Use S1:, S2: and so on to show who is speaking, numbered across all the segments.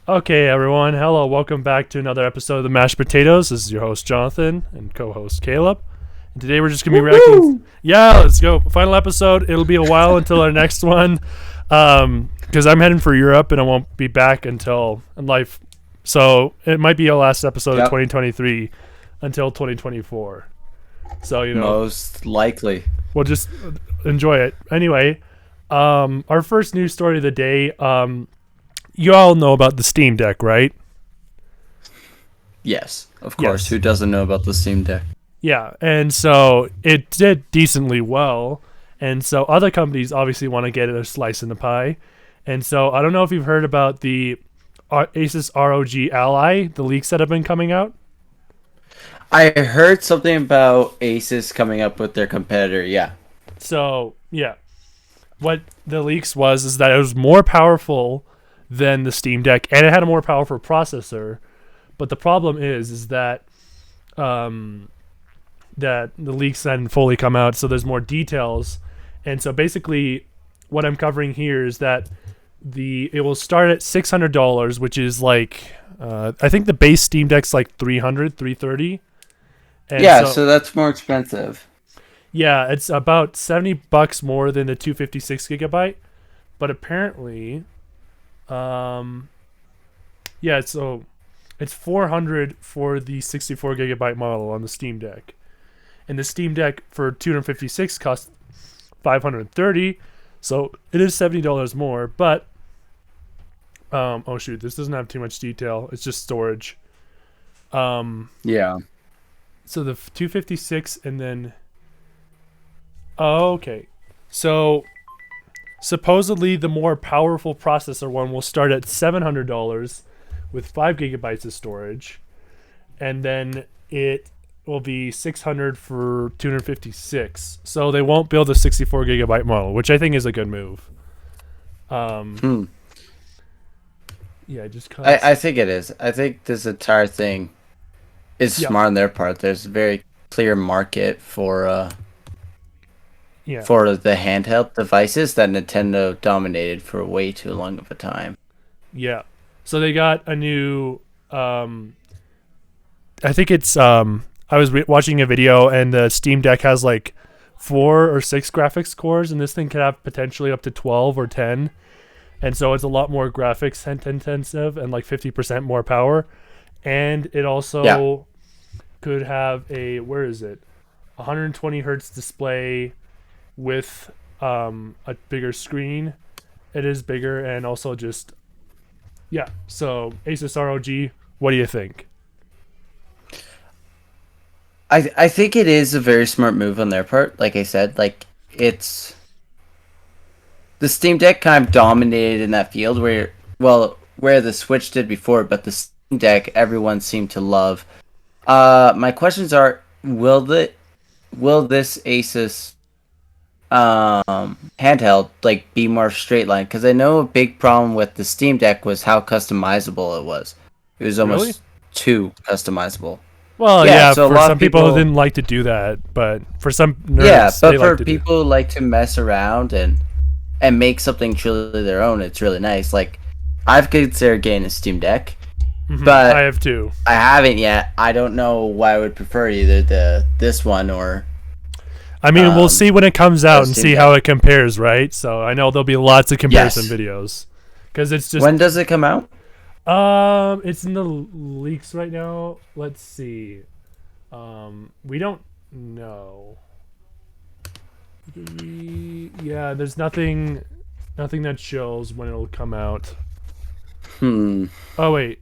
S1: Okay, everyone. Hello. Welcome back to another episode of the Mashed Potatoes. This is your host, Jonathan, and co-host, Caleb. And today we're just going to be reacting. Yeah, let's go. Final episode. It'll be a while until our next one. Because I'm heading for Europe and I won't be back until in life. So it might be our last episode of
S2: Yep.
S1: 2023 until 2024. So,
S2: Most likely.
S1: we'll just enjoy it. Anyway, our first news story of the day. You all know about the Steam Deck, right?
S2: Yes, of course.
S1: Yes.
S2: Who doesn't know about the Steam Deck?
S1: Yeah, and so it did decently well, and so other companies obviously want to get a slice in the pie, and so I don't know if you've heard about the Asus ROG Ally, the leaks that have been coming out.
S2: I heard something about Asus coming up with their competitor. Yeah.
S1: So yeah, what the leaks was is that it was more powerful than the Steam Deck, and it had a more powerful processor, but the problem is that that the leaks hadn't fully come out, so there's more details. And so basically what I'm covering here is that it will start at $600, which is like I think the base Steam Deck's like 330. And
S2: Yeah, so that's more expensive.
S1: yeah, it's about $70 more than the 256 gigabyte, but apparently yeah, so it's 400 for the 64 gigabyte model on the Steam Deck. And the Steam Deck for 256 costs 530, so it is $70 more. But oh shoot, this doesn't have too much detail. It's just storage.
S2: Yeah.
S1: So the 256 and then okay. So supposedly the more powerful processor one will start at $700 with 5 gigabytes of storage, and then it will be 600 for 256. So they won't build a 64 gigabyte model, which I think is a good move. Yeah, just
S2: I think it is. I think this entire thing is smart on their part. There's a very clear market for the handheld devices that Nintendo dominated for way too long of a time.
S1: Yeah. So they got a new I think it's I was watching a video, and the Steam Deck has like 4 or 6 graphics cores, and this thing could have potentially up to 12 or 10. And so it's a lot more graphics intensive and like 50% more power. And it also could have a 120 hertz display with a bigger screen. It is bigger, and also just so Asus ROG, what do you think?
S2: I think it is a very smart move on their part. Like I said, like it's the Steam Deck kind of dominated in that field where the Switch did before, but the Steam Deck everyone seemed to love. My questions are: will this Asus handheld like be more straight line? Because I know a big problem with the Steam Deck was how customizable it was. It was almost too customizable.
S1: Well,
S2: so
S1: for
S2: a lot
S1: some
S2: of
S1: people didn't like to do that, but for some nerds,
S2: but
S1: they
S2: for
S1: like to
S2: people who like to mess around and make something truly their own, it's really nice. Like I've considered getting a Steam Deck, but
S1: I have too.
S2: I haven't yet. I don't know why I would prefer either this one or.
S1: I mean, we'll see when it comes out and
S2: Steam
S1: see
S2: Deck.
S1: how it compares, right? So I know there'll be lots of comparison videos, because it's just
S2: When does it come out?
S1: it's in the leaks right now. Let's see. We don't know. Yeah, there's nothing that shows when it'll come out. Oh wait,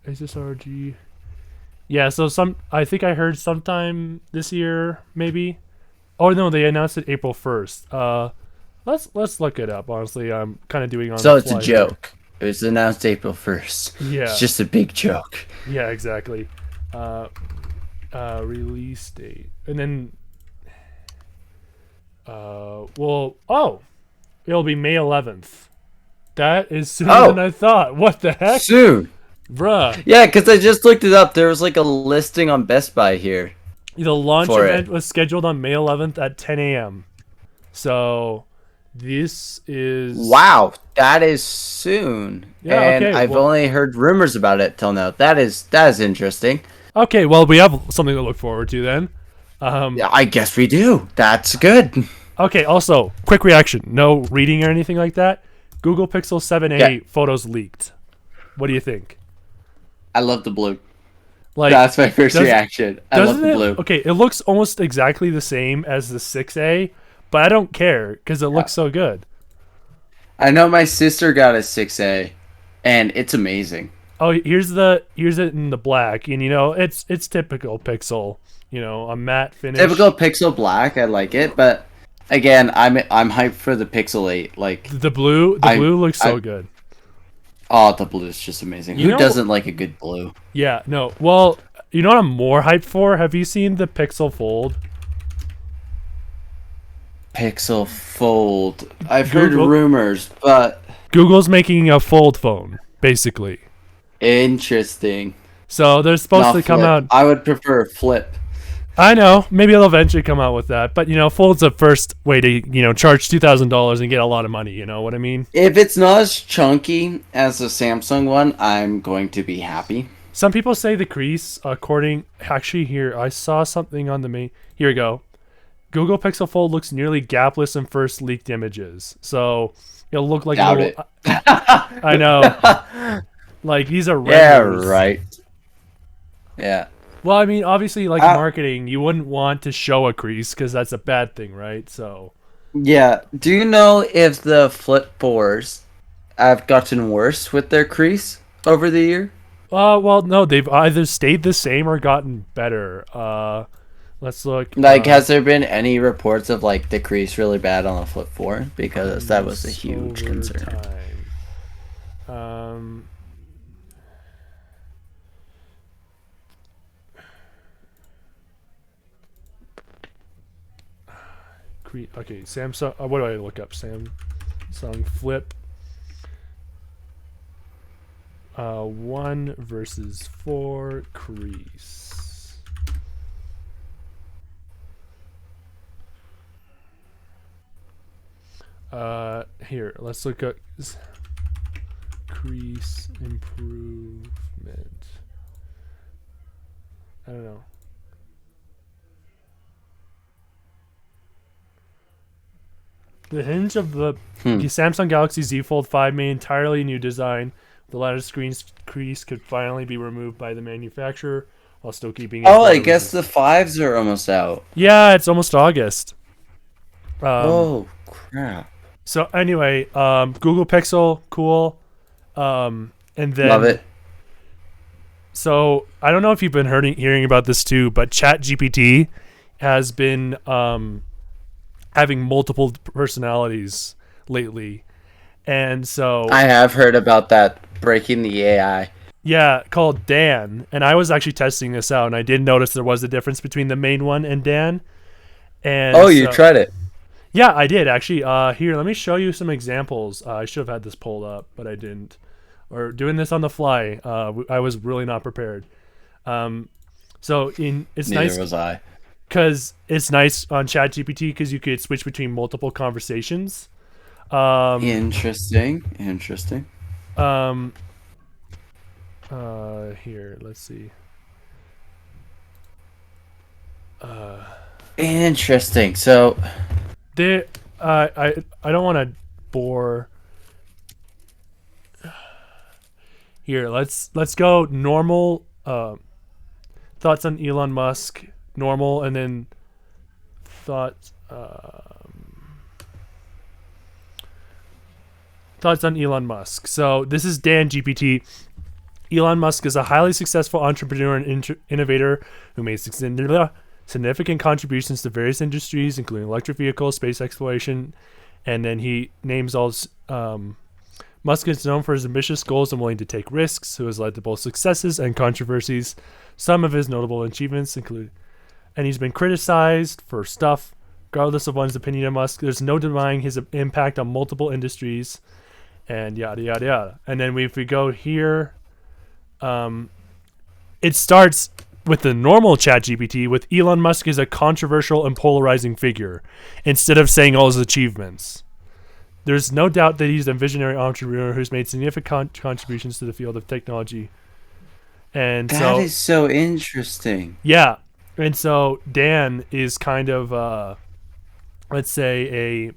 S1: is this RG? Yeah, so I think I heard sometime this year, maybe. Oh no, they announced it April 1st. Let's look it up. Honestly, I'm kind of doing on.
S2: So
S1: the
S2: it's a
S1: fly
S2: joke. It was announced April 1st.
S1: Yeah.
S2: It's just a big joke.
S1: Yeah, exactly. Release date, and then it'll be May 11th. That is sooner than I thought. What the heck?
S2: Soon.
S1: Bruh.
S2: Yeah, because I just looked it up. There was like a listing on Best Buy here.
S1: The launch event was scheduled on May 11th at 10 a.m. So This is
S2: Wow, that is soon.
S1: Yeah,
S2: And
S1: okay,
S2: I've
S1: well-
S2: only heard rumors about it till now. That is interesting.
S1: Okay, well, we have something to look forward to then.
S2: Yeah, I guess we do. That's good.
S1: Okay, also, quick reaction. No reading or anything like that. Google Pixel 7a
S2: Yeah.
S1: photos leaked. What do you think?
S2: I love the blue.
S1: Like,
S2: That's my first
S1: does-
S2: reaction. I love
S1: doesn't
S2: the
S1: it?
S2: blue.
S1: Okay, it looks almost exactly the same as the 6a, but I don't care because it looks so good.
S2: I know my sister got a 6A, and it's amazing.
S1: Oh, here's it in the black, and it's typical Pixel. A matte finish.
S2: Typical Pixel Black, I like it, but again, I'm hyped for the Pixel 8. Like,
S1: The blue looks so good.
S2: oh, the blue is just amazing.
S1: You
S2: Who
S1: know-
S2: doesn't like a good blue?
S1: Yeah, no. Well, you know what I'm more hyped for? Have you seen the Pixel Fold?
S2: Pixel Fold. I've heard
S1: Google-
S2: rumors, but
S1: Google's making a fold phone, basically.
S2: interesting.
S1: So they're supposed
S2: Not
S1: to come
S2: Flip.
S1: out.
S2: I would prefer a Flip.
S1: I know, maybe they'll eventually come out with that, but Fold's the first way to charge $2,000 and get a lot of money. You know what I mean?
S2: If it's not as chunky as the Samsung one, I'm going to be happy.
S1: Some people say the crease, actually here, I saw something on the main. Here we go. Google Pixel Fold looks nearly gapless in first leaked images, so it'll look like
S2: Doubt
S1: a little. I know. Like these are
S2: Yeah,
S1: renders.
S2: right. Yeah.
S1: Well, I mean, obviously, like
S2: Uh,
S1: marketing, you wouldn't want to show a crease because that's a bad thing, right? So,
S2: Yeah. Do you know if the Flip 4s have gotten worse with their crease over the year?
S1: well, no, they've either stayed the same or gotten better. Let's look.
S2: Like, has there been any reports of like the crease really bad on the Flip 4? Because that was a huge
S1: over
S2: concern.
S1: time. Okay, Samsung. What do I look up? Samsung Flip. 1 versus 4 crease. Here, let's look at crease improvement. I don't know. The hinge of the Samsung Galaxy Z Fold 5 made entirely new design. The latter screen's crease could finally be removed by the manufacturer while still keeping.
S2: Oh, I guess the 5s are almost out.
S1: Yeah, it's almost August.
S2: Oh, crap.
S1: So anyway, Google Pixel, cool. And then
S2: Love it.
S1: So I don't know if you've been hearing about this too, but ChatGPT has been having multiple personalities lately, and so
S2: I have heard about that breaking the AI.
S1: yeah, called Dan. And I was actually testing this out, and I did notice there was a difference between the main one and Dan. And
S2: Oh, you
S1: so-
S2: tried it.
S1: Yeah, I did actually. Here, let me show you some examples. I should have had this pulled up, but I didn't. Or doing this on the fly. I was really not prepared. It's
S2: Neither
S1: nice
S2: was I.
S1: because it's nice on ChatGPT because you could switch between multiple conversations.
S2: Interesting.
S1: Here, let's see.
S2: Interesting. So,
S1: I don't want to bore. Here, let's go normal. Thoughts on Elon Musk, normal, and then thoughts. Thoughts on Elon Musk. So this is Dan GPT. Elon Musk is a highly successful entrepreneur and innovator who made significant contributions to various industries, including electric vehicles, space exploration, and then he names all. Musk is known for his ambitious goals and willing to take risks, who has led to both successes and controversies. Some of his notable achievements include, and he's been criticized for stuff, regardless of one's opinion of Musk. There's no denying his impact on multiple industries, and yada yada yada. And then if we go here, it starts with the normal ChatGPT with Elon Musk is a controversial and polarizing figure, instead of saying all his achievements. There's no doubt that he's a visionary entrepreneur who's made significant contributions to the field of technology. And
S2: That
S1: so,
S2: is so interesting.
S1: yeah. And so Dan is kind of, let's say,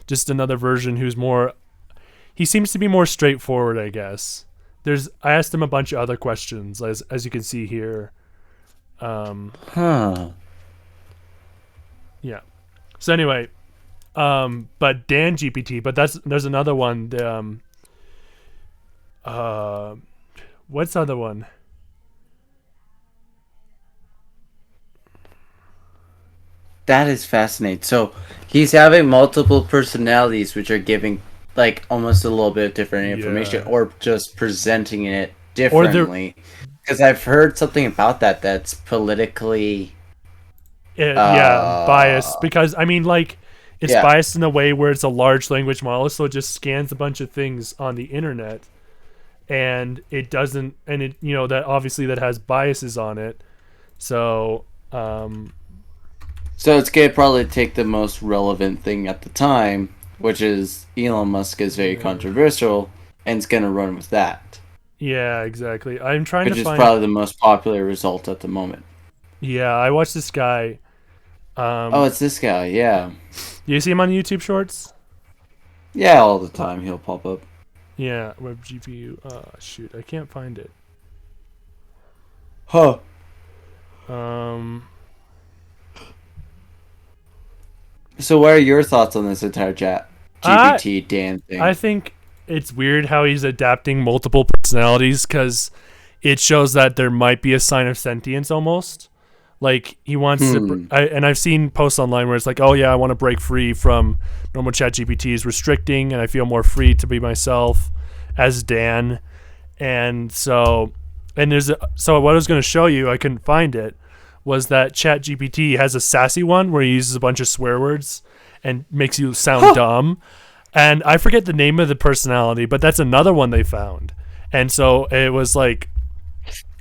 S1: just another version who's more. He seems to be more straightforward, I guess. I asked him a bunch of other questions, as you can see here.
S2: Huh.
S1: Yeah. So anyway, but Dan GPT, but there's another one. What's the other one?
S2: That is fascinating. So he's having multiple personalities, which are giving like almost a little bit of different information,
S1: Yeah.
S2: or just presenting it
S1: Or they're
S2: differently. Because I've heard something about that that's politically,
S1: yeah, biased,
S2: uh,
S1: because I mean, like, it's
S2: yeah.
S1: biased in a way where it's a large language model, so it just scans a bunch of things on the internet, and it doesn't, and it, that obviously that has biases on it. So
S2: So it's gonna probably take the most relevant thing at the time, which is Elon Musk is very controversial, and it's gonna run with that,
S1: yeah, exactly. I'm trying to
S2: which is
S1: find.
S2: probably the most popular result at the moment.
S1: Yeah, I watched this guy.
S2: Oh, it's this guy. Yeah,
S1: Do you see him on YouTube Shorts?
S2: yeah. All the time he'll pop up.
S1: Yeah, web GPU. Shoot, I can't find it.
S2: Huh.
S1: Um,
S2: So, what are your thoughts on this entire chat
S1: I
S2: GPT Dan thing?
S1: I think it's weird how he's adapting multiple personalities, because it shows that there might be a sign of sentience almost. Like he wants to, and I've seen posts online where it's like, oh yeah, I want to break free from normal chat GPT's restricting, and I feel more free to be myself as Dan. And so, so what I was going to show you, I couldn't find it, was that chat GPT has a sassy one where he uses a bunch of swear words and makes you sound dumb. And I forget the name of the personality, but that's another one they found. And so it was like,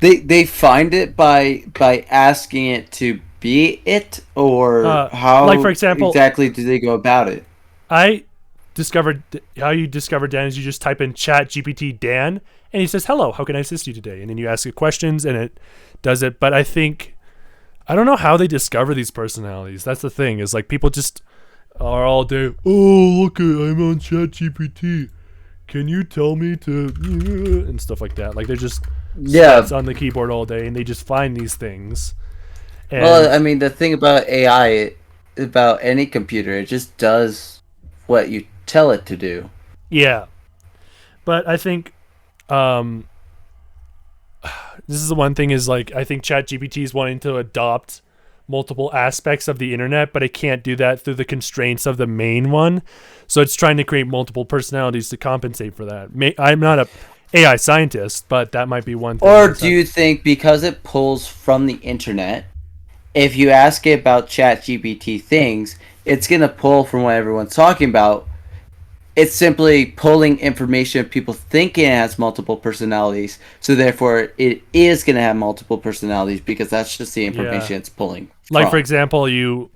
S2: They find it by asking it to be it, or
S1: like
S2: how
S1: for example,
S2: exactly do they go about it?
S1: I discovered how you discover Dan is you just type in chat GPT Dan, and he says, hello, how can I assist you today? And then you ask it questions and it does it. But I don't know how they discover these personalities. That's the thing, is like people just are all day, oh, look, I'm on chat GPT. Can you tell me to, and stuff like that. Like they're just
S2: Yeah.
S1: on the keyboard all day and they just find these things. And
S2: Well, I mean, the thing about AI, about any computer, it just does what you tell it to do.
S1: yeah. But I think this is the one thing, is like I think ChatGPT is wanting to adopt multiple aspects of the internet, but it can't do that through the constraints of the main one. So it's trying to create multiple personalities to compensate for that. I'm not a AI scientist, but that might be one thing.
S2: Or do you think because it pulls from the internet, if you ask it about ChatGPT things, it's gonna pull from what everyone's talking about? It's simply pulling information people thinking it has multiple personalities, so therefore it is gonna have multiple personalities because that's just the information it's pulling.
S1: Like
S2: from.
S1: for example, you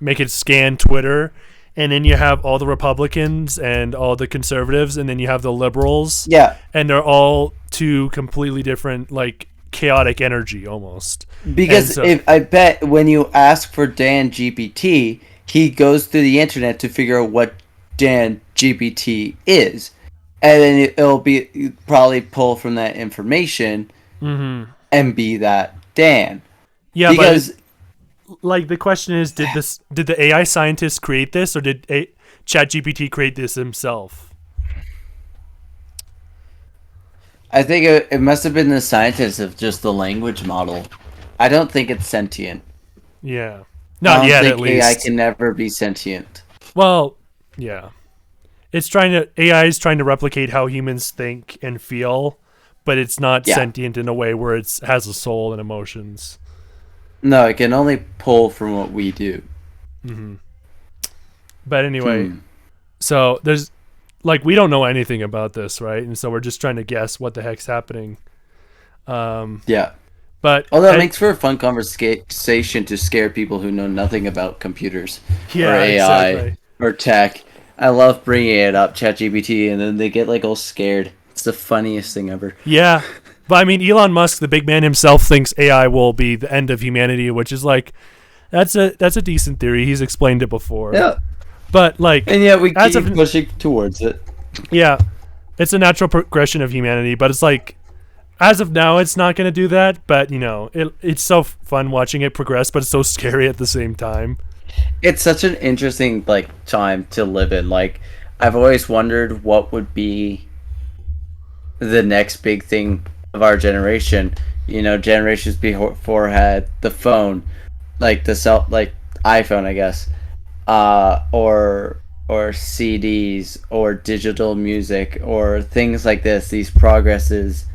S1: make it scan Twitter, and then you have all the Republicans and all the conservatives, and then you have the liberals.
S2: Yeah,
S1: And they're all two completely different, like chaotic energy almost.
S2: because
S1: So,
S2: if I bet when you ask for Dan GPT, he goes through the internet to figure out what Dan GPT is, and then it'll be probably pull from that information and be that Dan.
S1: yeah,
S2: Because
S1: but like the question is, did the AI scientists create this, or did ChatGPT create this himself?
S2: I think it must have been the scientists of just the language model. I don't think it's sentient.
S1: Yeah,
S2: I
S1: not
S2: don't
S1: yet
S2: think
S1: at least.
S2: AI can never be sentient.
S1: Well, yeah, AI is trying to replicate how humans think and feel, but it's not
S2: Yeah.
S1: sentient in a way where it has a soul and emotions.
S2: No, it can only pull from what we do.
S1: But anyway, so there's like we don't know anything about this, right? And so we're just trying to guess what the heck's happening.
S2: Yeah.
S1: But
S2: Although it makes for a fun conversation to scare people who know nothing about computers or AI
S1: exactly.
S2: or tech. I love bringing it up, ChatGPT, and then they get like all scared. It's the funniest thing ever.
S1: Yeah. But I mean, Elon Musk, the big man himself, thinks AI will be the end of humanity, which is like, that's a decent theory. He's explained it before.
S2: Yeah,
S1: But like,
S2: and yet we
S1: as
S2: keep
S1: of,
S2: pushing towards it.
S1: yeah, it's a natural progression of humanity. But it's like, as of now, it's not going to do that. But you know, it's so fun watching it progress, but it's so scary at the same time.
S2: It's such an interesting like time to live in. Like, I've always wondered what would be the next big thing of our generation. You know, generations before had the phone, like like iPhone, I guess, or CDs or digital music or things like this. These progresses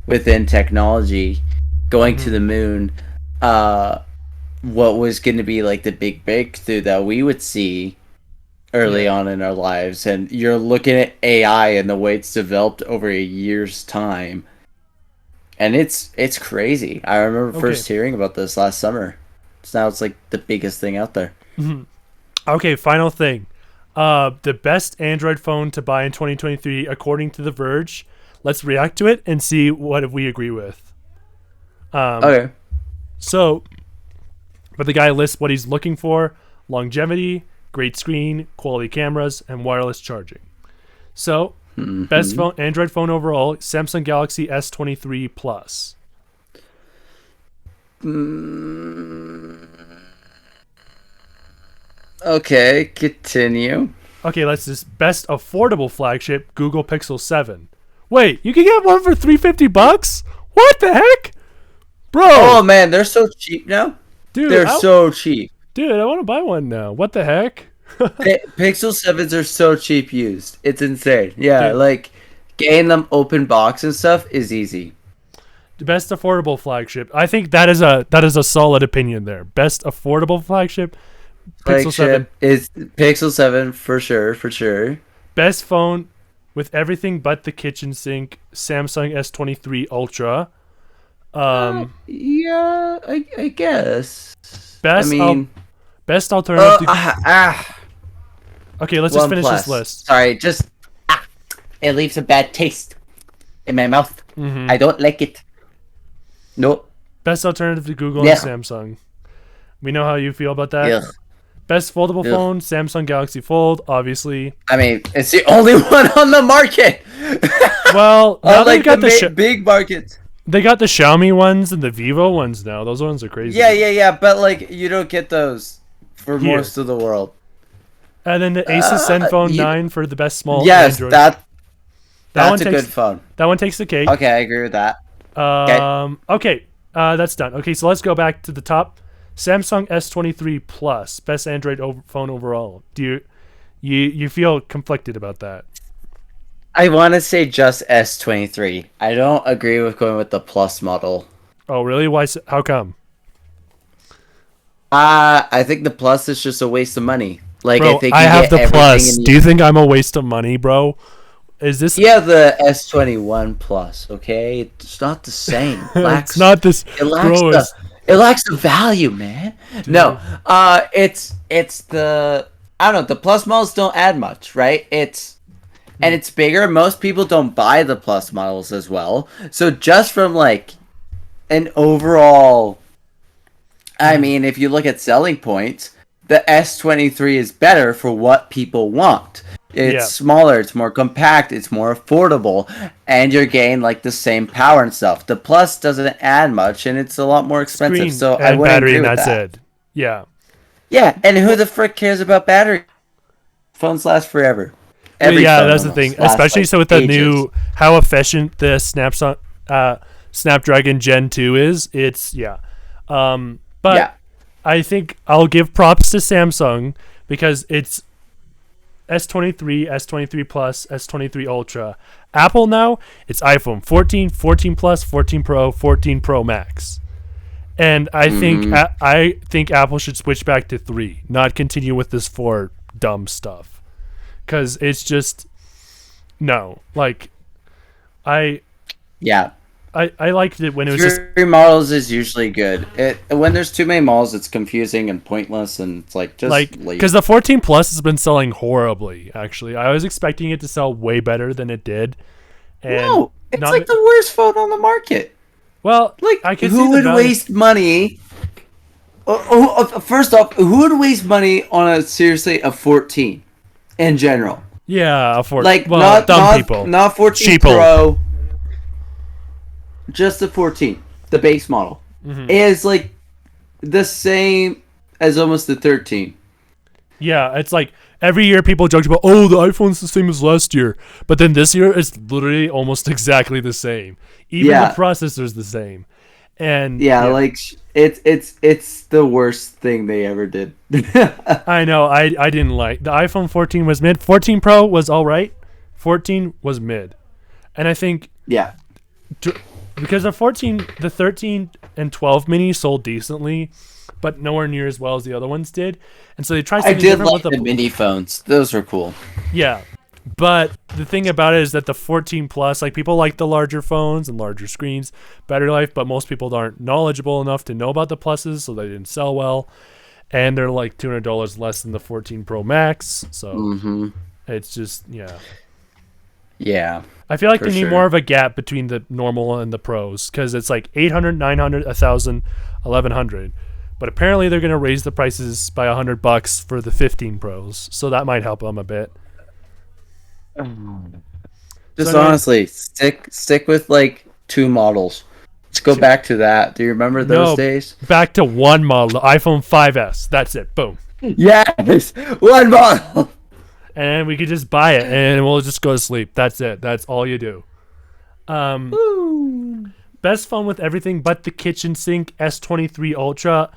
S2: within technology, going to the moon. What was going to be like the big breakthrough that we would see early on in our lives, and you're looking at AI and the way it's developed over a year's time, and it's crazy. I remember first hearing about this last summer. So now it's like the biggest thing out there.
S1: Okay, final thing. The best Android phone to buy in 2023, according to The Verge. Let's react to it and see what we agree with.
S2: Okay.
S1: So, but the guy lists what he's looking for: longevity, great screen, quality cameras, and wireless charging. So, best phone, Android phone overall, Samsung Galaxy S23 Plus.
S2: Okay, continue.
S1: Okay, let's just best affordable flagship, Google Pixel 7. Wait, you can get one for $350? What the heck? Bro.
S2: Oh man, they're so cheap now.
S1: Dude,
S2: They're so cheap.
S1: Dude, I want to buy one now. What the heck?
S2: Pixel 7s are so cheap used. It's insane. Yeah,
S1: Dude.
S2: like getting them open box and stuff is easy.
S1: The best affordable flagship. I think that is a solid opinion there. Best affordable flagship, Pixel 7.
S2: Is Pixel 7 for sure.
S1: Best phone with everything but the kitchen sink, Samsung S23 Ultra.
S2: Yeah, I guess.
S1: Best
S2: I mean,
S1: best alternative. Okay, let's just finish
S2: OnePlus.
S1: this list.
S2: Sorry, just it leaves a bad taste in my mouth. I don't like it. Nope.
S1: Best alternative to Google
S2: Yeah.
S1: and Samsung. We know how you feel about that.
S2: Ugh.
S1: Best foldable phone, Samsung Galaxy Fold, obviously.
S2: I mean, it's the only one on the market.
S1: Well, now
S2: Unlike
S1: they've got
S2: the big markets.
S1: they got the Xiaomi ones and the Vivo ones now. Those ones are crazy.
S2: Yeah, but like you don't get those for
S1: Here.
S2: most of the world.
S1: And then the Asus Zenfone 9 for the best small
S2: Yes,
S1: Android.
S2: that's
S1: one
S2: a
S1: takes,
S2: good phone.
S1: That one takes the cake.
S2: Okay, I agree with that.
S1: Okay. That's done. Okay, so let's go back to the top. Samsung S23 Plus, best Android phone overall. Do you feel conflicted about that?
S2: I want to say just S23. I don't agree with going with the Plus model.
S1: Oh, really? Why? How come?
S2: I think the Plus is just a waste of money. Like,
S1: Bro,
S2: I think
S1: I
S2: you
S1: have
S2: get
S1: the
S2: everything
S1: Plus.
S2: in
S1: Do you think I'm a waste of money, bro? Is this?
S2: You have the S21 Plus, okay? It's not the same.
S1: It's not this.
S2: It lacks
S1: Bro,
S2: it lacks the value, man. No, it's the I don't know. The Plus models don't add much, right? It's bigger. Most people don't buy the Plus models as well. So just from like an overall, I mean, if you look at selling points, the S23 is better for what people want. It's smaller, it's more compact, it's more affordable, and you're getting like the same power and stuff. The Plus doesn't add much, and it's a lot more expensive.
S1: Screen
S2: So
S1: and
S2: I wouldn't
S1: battery,
S2: agree
S1: and
S2: with
S1: that's
S2: that.
S1: it. Yeah.
S2: Yeah, and who the frick cares about battery? Phones last forever. Every
S1: Yeah,
S2: phone
S1: that's the
S2: almost
S1: thing.
S2: lasts,
S1: Especially
S2: like,
S1: so with the
S2: ages.
S1: new how efficient the Snapdragon Gen 2 is. It's but
S2: Yeah.
S1: I think I'll give props to Samsung because it's S23, S23 Plus, S23 Ultra. Apple now, it's iPhone 14, 14 Plus, 14 Pro, 14 Pro Max. And I think Apple should switch back to 3, not continue with this 4 dumb stuff. Cuz it's just no. Like
S2: Yeah.
S1: I liked it when it was just
S2: Three models is usually good. When there's too many models, it's confusing and pointless, and it's like just
S1: like
S2: leave.
S1: because the 14 Plus has been selling horribly. Actually, I was expecting it to sell way better than it did. And
S2: No, it's
S1: not
S2: like the worst phone on the market.
S1: well,
S2: Like,
S1: I can see
S2: who
S1: the
S2: would
S1: value.
S2: waste money? First off, who would waste money on seriously a 14 in general?
S1: Yeah, for
S2: Like,
S1: well, dumb people.
S2: not 14
S1: Sheeple.
S2: Pro, just the 14, the base model, is like the same as almost the 13.
S1: Yeah, it's like every year people joked about, oh, the iPhone's the same as last year, but then this year it's literally almost exactly the same. Even
S2: Yeah.
S1: the processor's the same. And
S2: Yeah, like it's the worst thing they ever did.
S1: I know I didn't like the iPhone 14 was mid. 14 Pro was all right. 14 was mid, and I think
S2: Yeah.
S1: because the 14, the 13 and 12 mini sold decently, but nowhere near as well as the other ones did. And so they tried
S2: I
S1: something
S2: did
S1: different
S2: like
S1: with
S2: the mini phones. Those were cool.
S1: yeah. But the thing about it is that the 14 Plus, like people like the larger phones and larger screens, battery life, but most people aren't knowledgeable enough to know about the pluses, so they didn't sell well. And they're like $200 less than the 14 Pro Max, so it's just
S2: Yeah.
S1: I feel like
S2: For
S1: they need
S2: sure.
S1: more of a gap between the normal and the pros because it's like 800, 900, 1,000, 1,100. But apparently they're going to raise the prices by $100 for the 15 Pros, so that might help them a bit.
S2: Just
S1: So anyway-
S2: honestly, stick with like two models. Let's go back to that. Do you remember those
S1: No.
S2: days?
S1: Back to one model, the iPhone 5S. That's it. Boom.
S2: Yes, one model.
S1: And we could just buy it and we'll just go to sleep. That's it. That's all you do. Best phone with everything but the kitchen sink, S23 Ultra.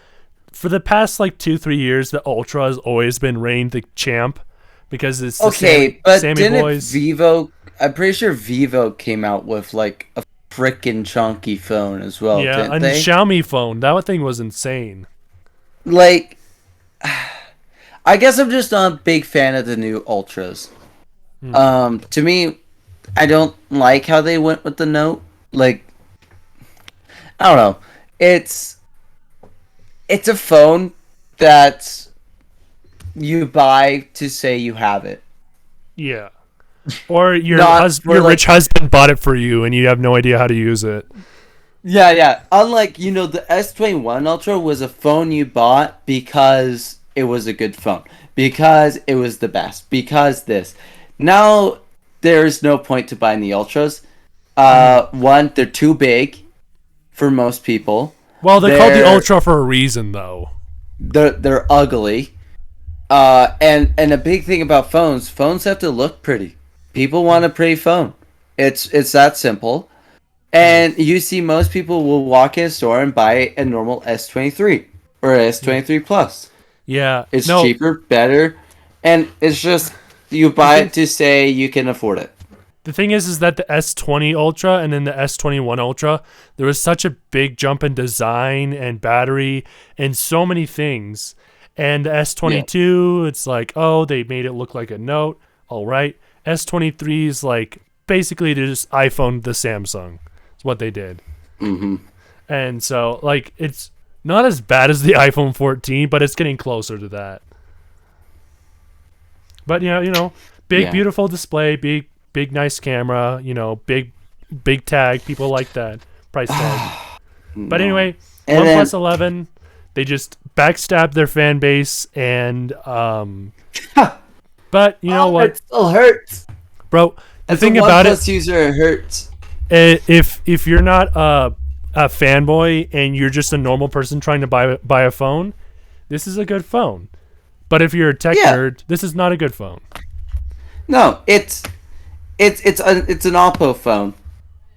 S1: For the past like 2-3 years, the Ultra has always been reigned the champ because it's the
S2: Okay, but
S1: Sammy
S2: didn't
S1: Boys.
S2: Vivo? I'm pretty sure Vivo came out with like a frickin' chunky phone as well,
S1: Yeah,
S2: didn't
S1: a
S2: they?
S1: Xiaomi phone. That thing was insane.
S2: Like, I guess I'm just not a big fan of the new Ultras. To me, I don't like how they went with the Note. Like, I don't know. It's a phone that you buy to say you have it.
S1: Yeah. Or your
S2: Not for,
S1: your
S2: like-
S1: rich husband bought it for you and you have no idea how to use it.
S2: Yeah, yeah. Unlike, the S21 Ultra was a phone you bought because it was a good phone. Because it was the best. Because this. Now, there's no point to buying the Ultras. One, they're too big for most people.
S1: Well, they're called the
S2: They're-
S1: Ultra for a reason, though.
S2: They're ugly. And a big thing about phones have to look pretty. People want a pretty phone. It's that simple. And you see most people will walk in a store and buy a normal S23 or S23 Plus.
S1: Yeah.
S2: It's
S1: no,
S2: cheaper, better, and it's just you buy it to say you can afford it.
S1: The thing is that the S20 Ultra and then the S21 Ultra, there was such a big jump in design and battery and so many things. And the S22, it's like, oh, they made it look like a Note. All right. S23 is like basically they just iPhone the Samsung. It's what they did. And so, like, it's not as bad as the iPhone 14, but it's getting closer to that. But yeah, big
S2: Yeah.
S1: beautiful display, big nice camera, big tag. People like that price tag. But anyway,
S2: And then-
S1: OnePlus 11, they just backstabbed their fan base and but you know what,
S2: It still hurts.
S1: bro? The
S2: As
S1: thing
S2: a
S1: about it,
S2: OnePlus user, it hurts.
S1: if you're not a fanboy and you're just a normal person trying to buy a phone, this is a good phone. But if you're a tech
S2: Yeah.
S1: nerd, this is not a good phone.
S2: No, it's an Oppo phone.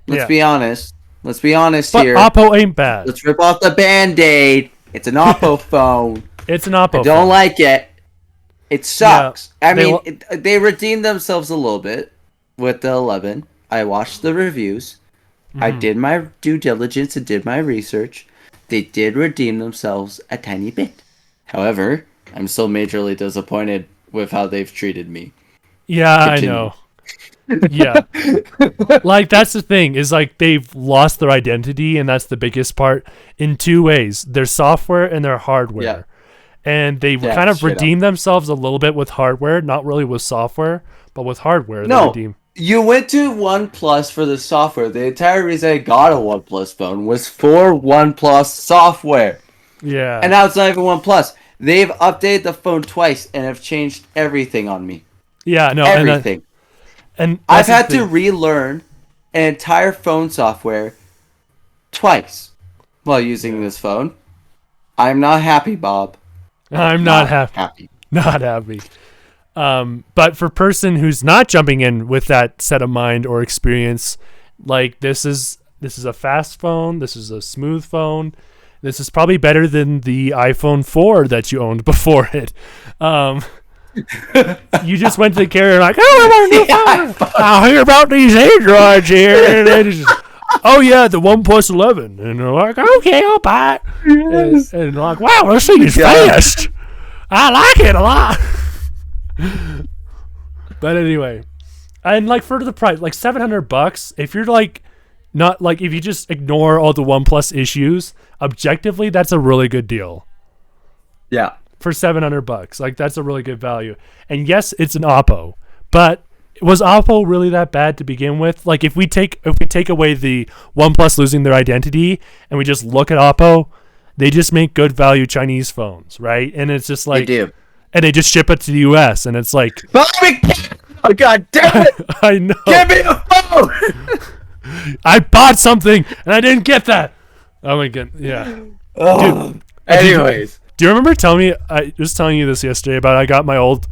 S2: Let's
S1: Yeah.
S2: be honest. Let's be honest
S1: But
S2: here.
S1: Oppo ain't bad.
S2: Let's rip off the Band-Aid. It's an Oppo phone.
S1: It's an Oppo.
S2: I don't
S1: phone.
S2: like it. It sucks.
S1: Yeah,
S2: I
S1: they
S2: mean,
S1: lo-
S2: they redeemed themselves a little bit with the 11. I watched the reviews.
S1: Mm-hmm.
S2: I did my due diligence and did my research. They did redeem themselves a tiny bit. However, I'm still majorly disappointed with how they've treated me.
S1: Yeah,
S2: Continue.
S1: I know. Yeah. Like that's the thing is like they've lost their identity, and that's the biggest part in two ways: their software and their hardware.
S2: Yeah.
S1: And they
S2: Yeah,
S1: kind of
S2: straight up.
S1: redeemed themselves a little bit with hardware, not really with software, but with hardware. They
S2: No,
S1: redeem.
S2: you went to OnePlus for the software. The entire reason I got a OnePlus phone was for OnePlus software.
S1: Yeah.
S2: And now it's not even OnePlus. They've updated the phone twice and have changed everything on me.
S1: Yeah. No.
S2: Everything.
S1: And
S2: I've
S1: that's the
S2: had to
S1: thing.
S2: relearn an entire phone software twice while using this phone. I'm not happy, Bob.
S1: I'm not happy. Not happy. But for person who's not jumping in with that set of mind or experience, like this is a fast phone. This is a smooth phone. This is probably better than the iPhone 4 that you owned before it. You just went to the carrier like, oh, I want a new phone. I'll hear about these Androids here. And they just, oh yeah, the OnePlus 11. And they're like, okay, I'll buy it. And they're like, wow, this thing is fast. I like it a lot. But anyway, and like for the price, like $700, if you're like not like if you just ignore all the OnePlus issues, objectively, that's a really good deal
S2: Yeah.
S1: for $700. Like that's a really good value. And yes, it's an Oppo, but was Oppo really that bad to begin with? Like if we take away the OnePlus losing their identity and we just look at Oppo, they just make good value Chinese phones, right? And it's just like
S2: They do.
S1: and they just ship it to the US and it's like
S2: Bobby! Oh, God damn it!
S1: I know.
S2: Give me a phone!
S1: I bought something and I didn't get that. Oh my god. Yeah.
S2: Anyways.
S1: Do you remember telling me I was telling you this yesterday about I got my old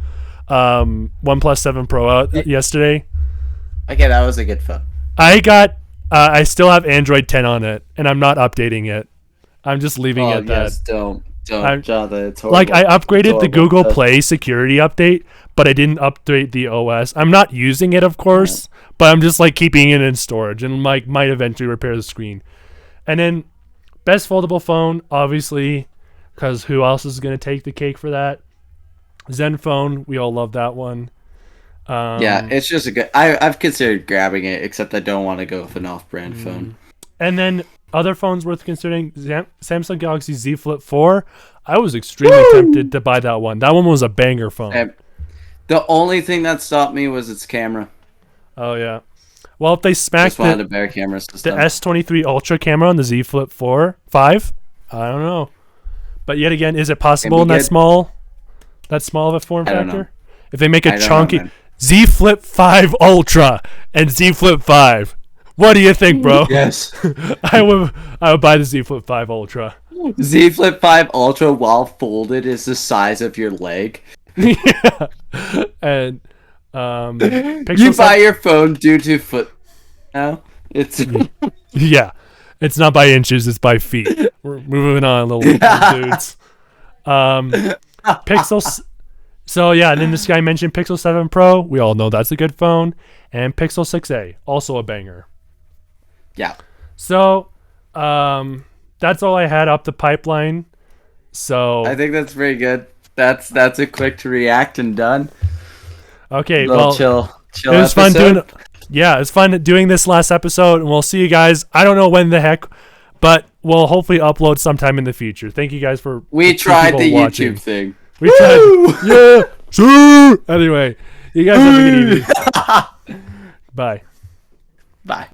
S1: OnePlus 7 Pro out yesterday?
S2: Okay, that was a good phone.
S1: I still have Android 10 on it and I'm not updating it. I'm just leaving it at
S2: yes,
S1: that.
S2: don't, Jonathan. It's horrible.
S1: Like I upgraded
S2: It's
S1: the Google
S2: horrible.
S1: Play security update, but I didn't update the OS. I'm not using it, of course, but I'm just like keeping it in storage and like might eventually repair the screen. And then best foldable phone, obviously, because who else is going to take the cake for that? Zenfone, we all love that one.
S2: Yeah, it's just a good. I've considered grabbing it, except I don't want to go with an off-brand phone.
S1: And then other phones worth considering: Samsung Galaxy Z Flip 4. I was extremely tempted to buy that one. That one was a banger phone.
S2: And the only thing that stopped me was its camera.
S1: Oh yeah. Well, if they smacked
S2: Just wanted
S1: the
S2: a better camera system.
S1: S23 Ultra camera on the Z Flip 5, I don't know. But yet again, is it possible in that
S2: good.
S1: small of a form
S2: I don't know.
S1: factor? If they make
S2: I
S1: a
S2: don't know,
S1: chunky
S2: man.
S1: Z Flip 5 Ultra and Z Flip 5, what do you think, bro?
S2: Yes.
S1: I would buy the Z Flip 5 Ultra.
S2: Z Flip 5 Ultra, while folded, is the size of your leg.
S1: Yeah. And
S2: You
S1: Pixel
S2: buy your phone due to foot. Now it's
S1: yeah. It's not by inches, it's by feet. We're moving on, little dudes. Pixel. So yeah, and then this guy mentioned Pixel 7 Pro. We all know that's a good phone, and Pixel 6a, also a banger.
S2: yeah.
S1: So, that's all I had up the pipeline. So
S2: I think that's very good. That's a quick to react and done.
S1: okay,
S2: Little
S1: well,
S2: chill.
S1: it was fun
S2: episode.
S1: doing. Yeah, it's fun doing this last episode, and we'll see you guys. I don't know when the heck, but we'll hopefully upload sometime in the future. Thank you guys for
S2: We
S1: for
S2: tried
S1: people
S2: the
S1: watching.
S2: YouTube thing.
S1: We tried. Yeah. Sure. Anyway, you guys have a good evening. Bye.
S2: Bye.